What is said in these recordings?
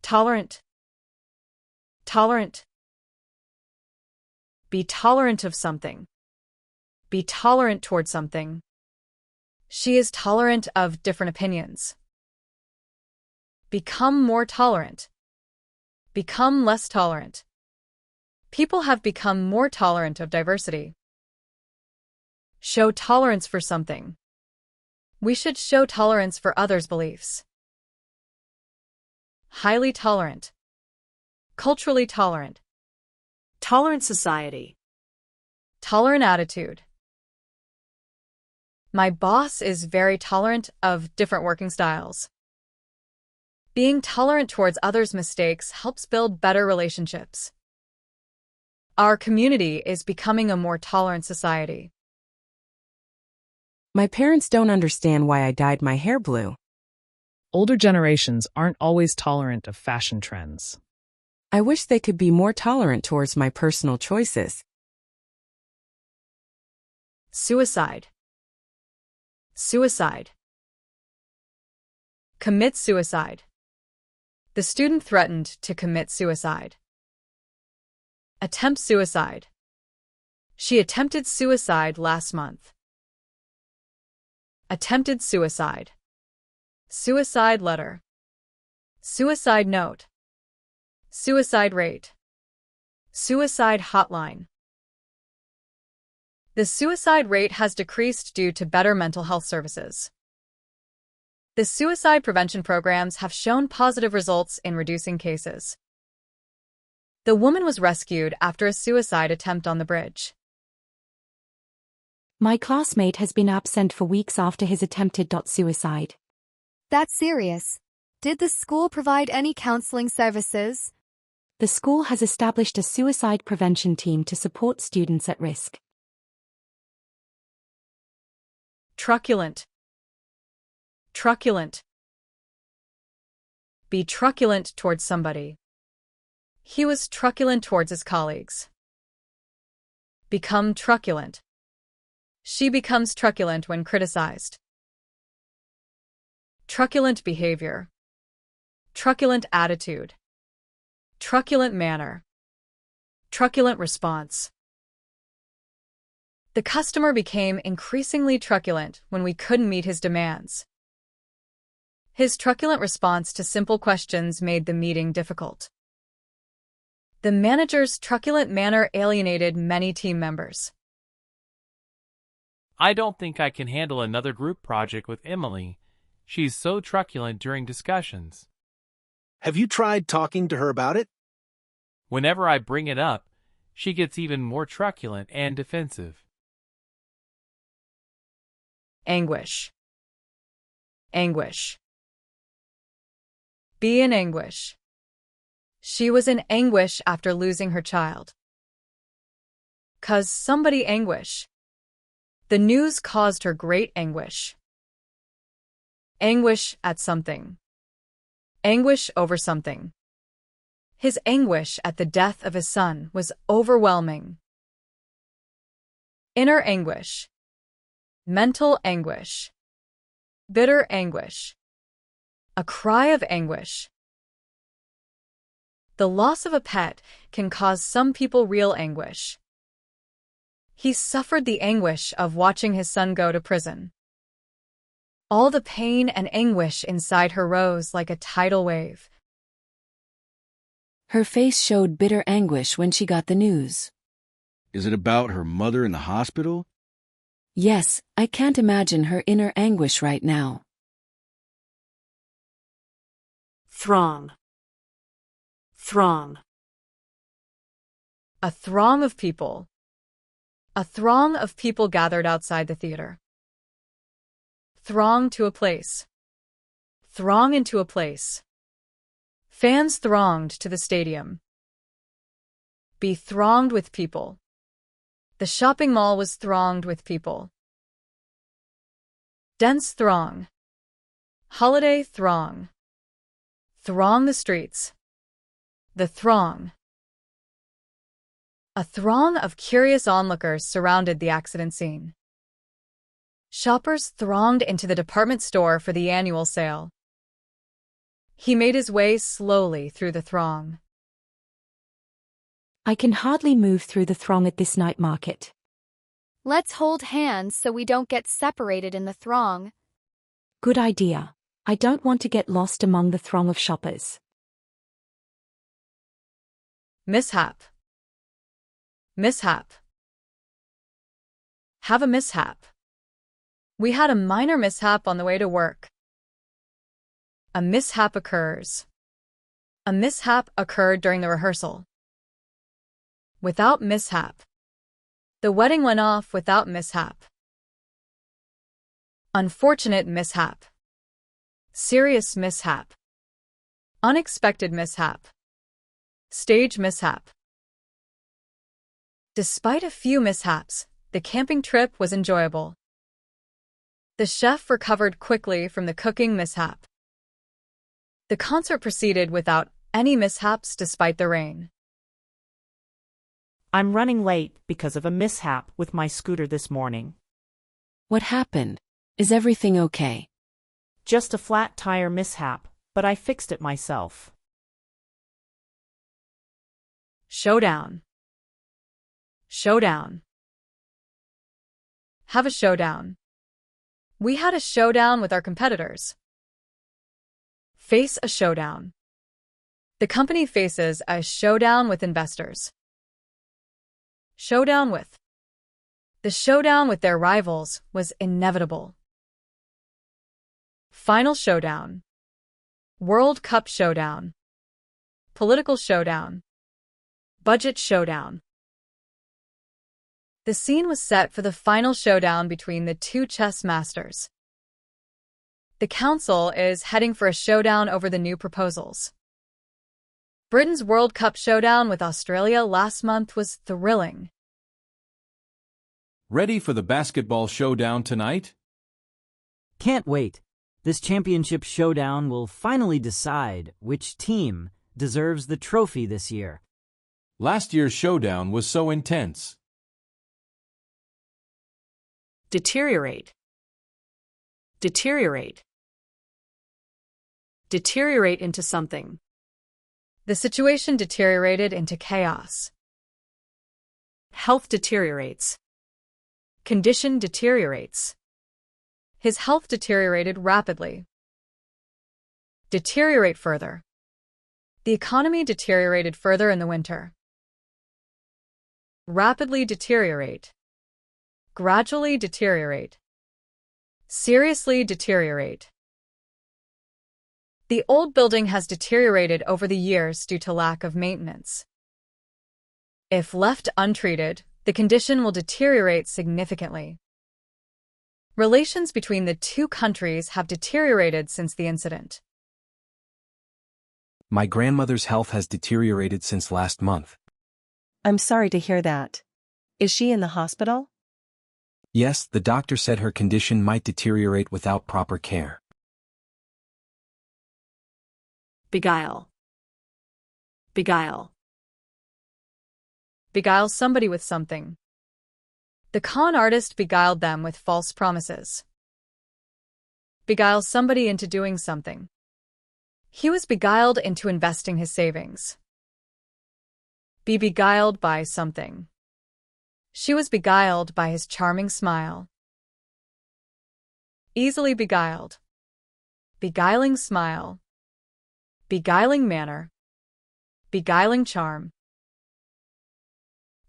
Tolerant. Tolerant. Be tolerant of something. Be tolerant toward something. She is tolerant of different opinions. Become more tolerant. Become less tolerant. People have become more tolerant of diversity. Show tolerance for something. We should show tolerance for others' beliefs. Highly tolerant. Culturally tolerant. Tolerant society. Tolerant attitude. My boss is very tolerant of different working styles. Being tolerant towards others' mistakes helps build better relationships. Our community is becoming a more tolerant society. My parents don't understand why I dyed my hair blue. Older generations aren't always tolerant of fashion trends. I wish they could be more tolerant towards my personal choices. Suicide. Suicide. Commit suicide. The student threatened to commit suicide. Attempt suicide. She attempted suicide last month. Attempted suicide. Suicide letter. Suicide note. Suicide rate. Suicide hotline. The suicide rate has decreased due to better mental health services. The suicide prevention programs have shown positive results in reducing cases. The woman was rescued after a suicide attempt on the bridge. My classmate has been absent for weeks after his attempted suicide. That's serious. Did the school provide any counseling services? The school has established a suicide prevention team to support students at risk. Truculent. Truculent. Be truculent towards somebody. He was truculent towards his colleagues. Become truculent. She becomes truculent when criticized. Truculent behavior. Truculent attitude. Truculent manner. Truculent response. The customer became increasingly truculent when we couldn't meet his demands. His truculent response to simple questions made the meeting difficult. The manager's truculent manner alienated many team members. I don't think I can handle another group project with Emily. She's so truculent during discussions. Have you tried talking to her about it? Whenever I bring it up, she gets even more truculent and defensive. Anguish. Anguish. Be in anguish. She was in anguish after losing her child. Cause somebody anguish. The news caused her great anguish. Anguish at something. Anguish over something. His anguish at the death of his son was overwhelming. Inner anguish. Mental anguish. Bitter anguish. A cry of anguish. The loss of a pet can cause some people real anguish. He suffered the anguish of watching his son go to prison. All the pain and anguish inside her rose like a tidal wave. Her face showed bitter anguish when she got the news. Is it about her mother in the hospital? Yes, I can't imagine her inner anguish right now. Throng. Throng. A throng of people. A throng of people gathered outside the theater. Throng to a place. Throng into a place. Fans thronged to the stadium. Be thronged with people. The shopping mall was thronged with people. Dense throng. Holiday throng. Throng the streets. The throng. A throng of curious onlookers surrounded the accident scene. Shoppers thronged into the department store for the annual sale. He made his way slowly through the throng. I can hardly move through the throng at this night market. Let's hold hands so we don't get separated in the throng. Good idea. I don't want to get lost among the throng of shoppers. Mishap. Mishap. Have a mishap. We had a minor mishap on the way to work. A mishap occurs. A mishap occurred during the rehearsal. Without mishap. The wedding went off without mishap. Unfortunate mishap. Serious mishap. Unexpected mishap. Stage mishap. Despite a few mishaps, the camping trip was enjoyable. The chef recovered quickly from the cooking mishap. The concert proceeded without any mishaps despite the rain. I'm running late because of a mishap with my scooter this morning. What happened? Is everything okay? Just a flat tire mishap, but I fixed it myself. Showdown. Showdown. Have a showdown. We had a showdown with our competitors. Face a showdown. The company faces a showdown with investors. Showdown with. The showdown with their rivals was inevitable. Final showdown. World Cup showdown. Political showdown. Budget showdown. The scene was set for the final showdown between the two chess masters. The council is heading for a showdown over the new proposals. Britain's World Cup showdown with Australia last month was thrilling. Ready for the basketball showdown tonight? Can't wait. This championship showdown will finally decide which team deserves the trophy this year. Last year's showdown was so intense. Deteriorate. Deteriorate. Deteriorate into something. The situation deteriorated into chaos. Health deteriorates. Condition deteriorates. His health deteriorated rapidly. Deteriorate further. The economy deteriorated further in the winter. Rapidly deteriorate. Gradually deteriorate. Seriously deteriorate. The old building has deteriorated over the years due to lack of maintenance. If left untreated, the condition will deteriorate significantly. Relations between the two countries have deteriorated since the incident. My grandmother's health has deteriorated since last month. I'm sorry to hear that. Is she in the hospital? Yes, the doctor said her condition might deteriorate without proper care. Beguile. Beguile. Beguile somebody with something. The con artist beguiled them with false promises. Beguile somebody into doing something. He was beguiled into investing his savings. Be beguiled by something. She was beguiled by his charming smile. Easily beguiled. Beguiling smile. Beguiling manner. Beguiling charm.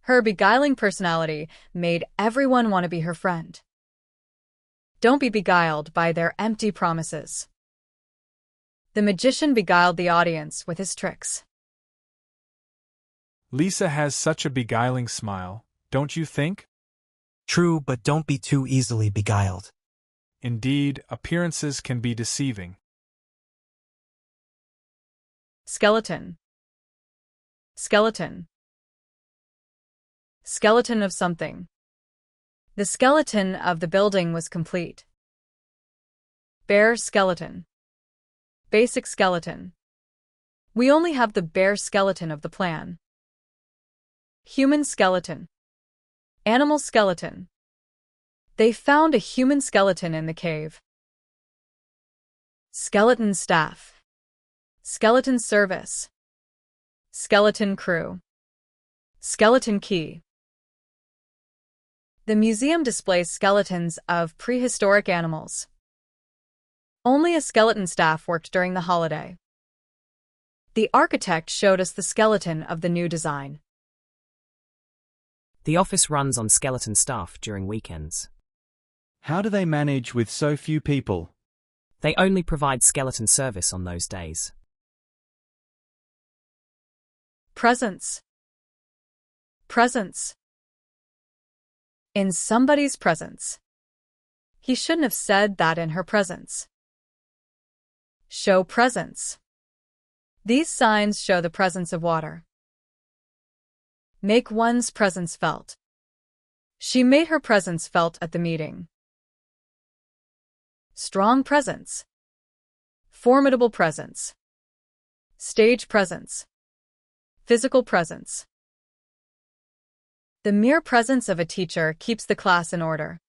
Her beguiling personality made everyone want to be her friend. Don't be beguiled by their empty promises. The magician beguiled the audience with his tricks. Lisa has such a beguiling smile, don't you think? True, but don't be too easily beguiled. Indeed, appearances can be deceiving. Skeleton. Skeleton. Skeleton of something. The skeleton of the building was complete. Bare skeleton. Basic skeleton. We only have the bare skeleton of the plan. Human skeleton. Animal skeleton. They found a human skeleton in the cave. Skeleton staff. skeleton service, skeleton crew, skeleton key. The museum displays skeletons of prehistoric animals. Only a skeleton staff worked during the holiday. The architect showed us the skeleton of the new design. The office runs on skeleton staff during weekends. How do they manage with so few people? They only provide skeleton service on those days. Presence. Presence. In somebody's presence. He shouldn't have said that in her presence. Show presence. These signs show the presence of water. Make one's presence felt. She made her presence felt at the meeting. Strong presence. Formidable presence. Stage presence. Physical presence. The mere presence of a teacher keeps the class in order.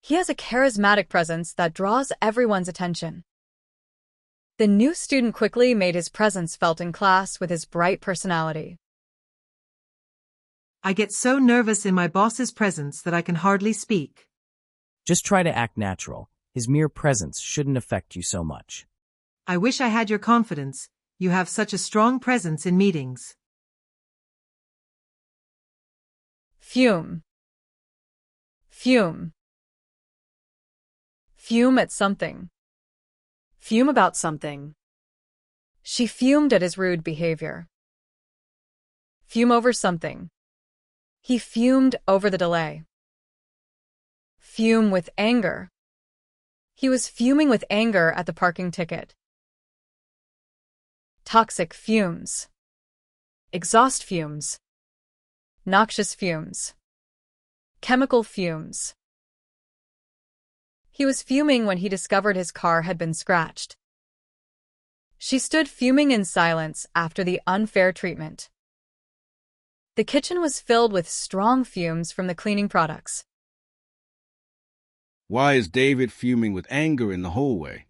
He has a charismatic presence that draws everyone's attention. The new student quickly made his presence felt in class with his bright personality. I get so nervous in my boss's presence that I can hardly speak. Just try to act natural. His mere presence shouldn't affect you so much. I wish I had your confidence. You have such a strong presence in meetings. Fume. Fume. Fume at something. Fume about something. She fumed at his rude behavior. Fume over something. He fumed over the delay. Fume with anger. He was fuming with anger at the parking ticket. Toxic fumes. Exhaust fumes. Noxious fumes. Chemical fumes. He was fuming when he discovered his car had been scratched. She stood fuming in silence after the unfair treatment. The kitchen was filled with strong fumes from the cleaning products. Why is David fuming with anger in the hallway?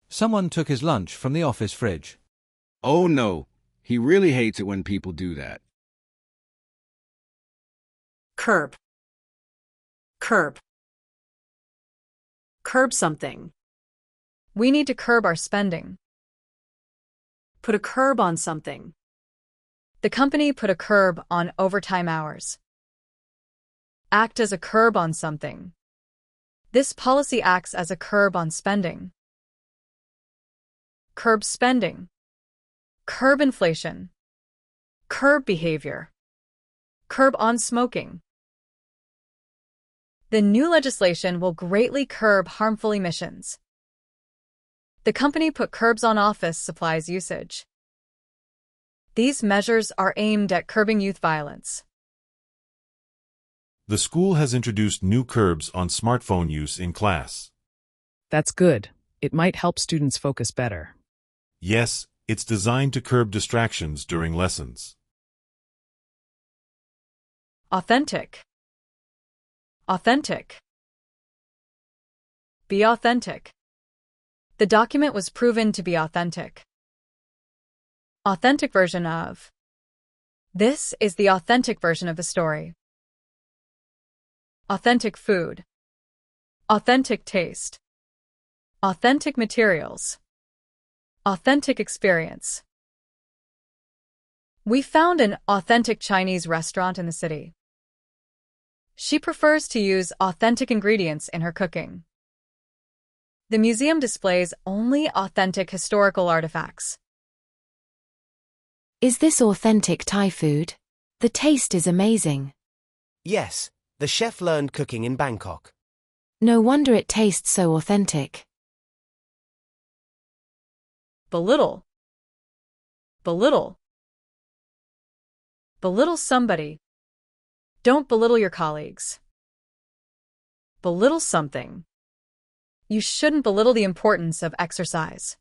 Someone took his lunch from the office fridge. Oh no, he really hates it when people do that. Curb. Curb. Curb something. We need to curb our spending. Put a curb on something. The company put a curb on overtime hours. Act as a curb on something. This policy acts as a curb on spending. Curb spending. Curb inflation. Curb behavior. Curb on smoking. The new legislation will greatly curb harmful emissions. The company put curbs on office supplies usage. These measures are aimed at curbing youth violence. The school has introduced new curbs on smartphone use in class. That's good. It might help students focus better. Yes, it's designed to curb distractions during lessons. Authentic. Authentic. Be authentic. The document was proven to be authentic. Authentic version of. This is the authentic version of the story. Authentic food. Authentic taste. Authentic materials. Authentic experience. We found an authentic Chinese restaurant in the city. She prefers to use authentic ingredients in her cooking. The museum displays only authentic historical artifacts. Is this authentic Thai food? The taste is amazing. Yes, the chef learned cooking in Bangkok. No wonder it tastes so authentic. Belittle. Belittle. Belittle somebody. Don't belittle your colleagues. Belittle something. You shouldn't belittle the importance of exercise.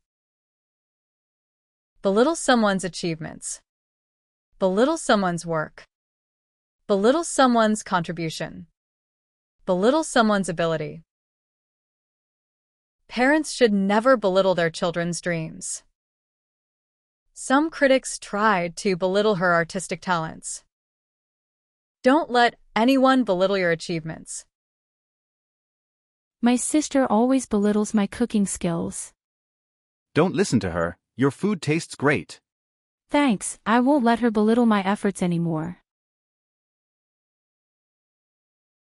Belittle someone's achievements. Belittle someone's work. Belittle someone's contribution. Belittle someone's ability. Parents should never belittle their children's dreams. Some critics tried to belittle her artistic talents. Don't let anyone belittle your achievements. My sister always belittles my cooking skills. Don't listen to her. Your food tastes great. Thanks, I won't let her belittle my efforts anymore.